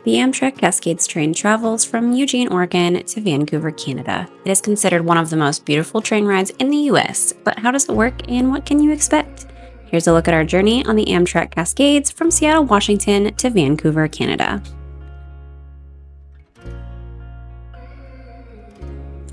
The Amtrak Cascades train travels from Eugene, Oregon to Vancouver, Canada. It is considered one of the most beautiful train rides in the US, but how does it work and what can you expect? Here's a look at our journey on the Amtrak Cascades from Seattle, Washington to Vancouver, Canada.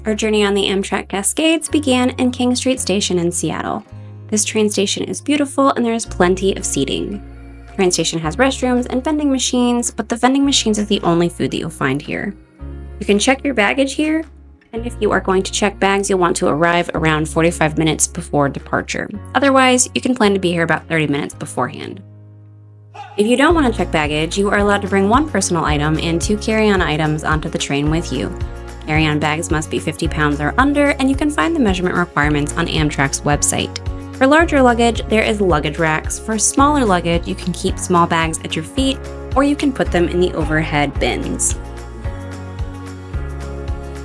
Our journey on the Amtrak Cascades began in King Street Station in Seattle. This train station is beautiful and there is plenty of seating. The train station has restrooms and vending machines, but the vending machines is the only food that you'll find here. You can check your baggage here, and if you are going to check bags, you'll want to arrive around 45 minutes before departure. Otherwise, you can plan to be here about 30 minutes beforehand. If you don't want to check baggage, you are allowed to bring one personal item and 2 carry-on items onto the train with you. Carry-on bags must be 50 pounds or under, and you can find the measurement requirements on Amtrak's website. For larger luggage, there is luggage racks. For smaller luggage, you can keep small bags at your feet, or you can put them in the overhead bins.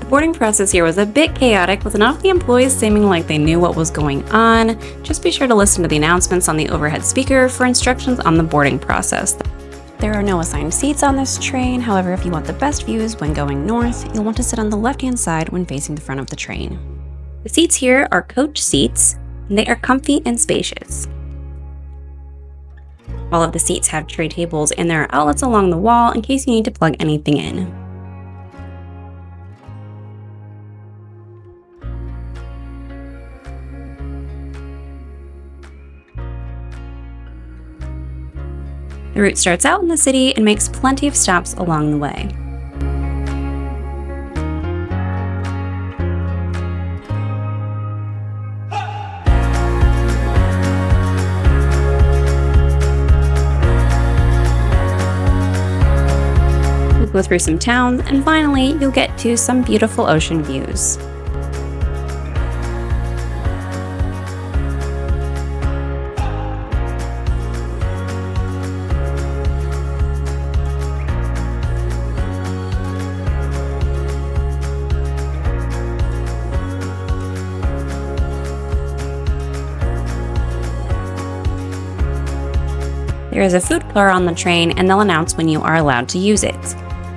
The boarding process here was a bit chaotic, with none of the employees seeming like they knew what was going on. Just be sure to listen to the announcements on the overhead speaker for instructions on the boarding process. There are no assigned seats on this train. However, if you want the best views when going north, you'll want to sit on the left-hand side when facing the front of the train. The seats here are coach seats, and they are comfy and spacious. All of the seats have tray tables and there are outlets along the wall in case you need to plug anything in. The route starts out in the city and makes plenty of stops along the way. We'll go through some towns, and finally, you'll get to some beautiful ocean views. There is a food car on the train, and they'll announce when you are allowed to use it.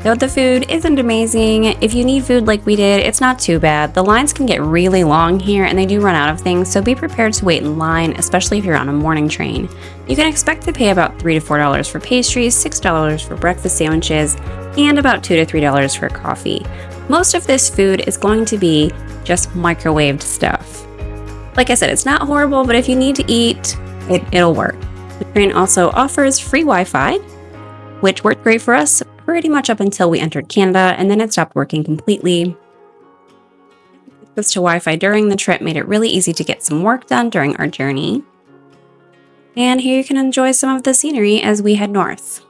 Though the food isn't amazing, if you need food like we did, it's not too bad. The lines can get really long here, and they do run out of things, so be prepared to wait in line, especially if you're on a morning train. You can expect to pay about $3 to $4 for pastries, $6 for breakfast sandwiches, and about $2 to $3 for coffee. Most of this food is going to be just microwaved stuff. Like I said, it's not horrible, but if you need to eat, it'll work. The train also offers free Wi-Fi, which worked great for us pretty much up until we entered Canada, and then it stopped working completely. Access to Wi-Fi during the trip made it really easy to get some work done during our journey. And here you can enjoy some of the scenery as we head north.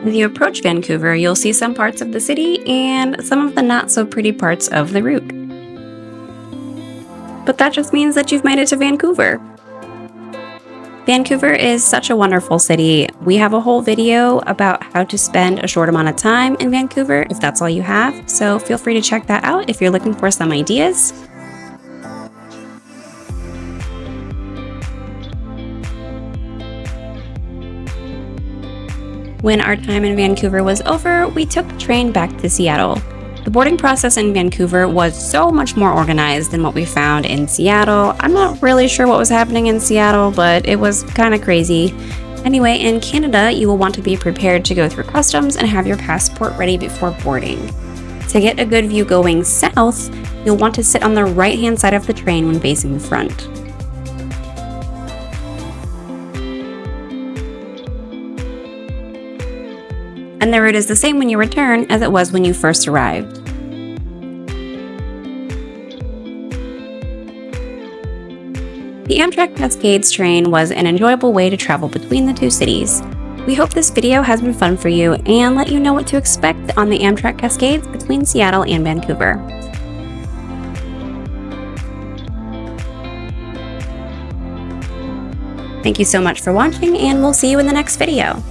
As you approach Vancouver, you'll see some parts of the city and some of the not so pretty parts of the route. But that just means that you've made it to Vancouver. Vancouver is such a wonderful city. We have a whole video about how to spend a short amount of time in Vancouver if that's all you have, so feel free to check that out if you're looking for some ideas. When our time in Vancouver was over, we took the train back to Seattle. The boarding process in Vancouver was so much more organized than what we found in Seattle. I'm not really sure what was happening in Seattle, but it was kind of crazy. Anyway, in Canada, you will want to be prepared to go through customs and have your passport ready before boarding. To get a good view going south, you'll want to sit on the right-hand side of the train when facing the front. And the route is the same when you return as it was when you first arrived. The Amtrak Cascades train was an enjoyable way to travel between the two cities. We hope this video has been fun for you and let you know what to expect on the Amtrak Cascades between Seattle and Vancouver. Thank you so much for watching, and we'll see you in the next video.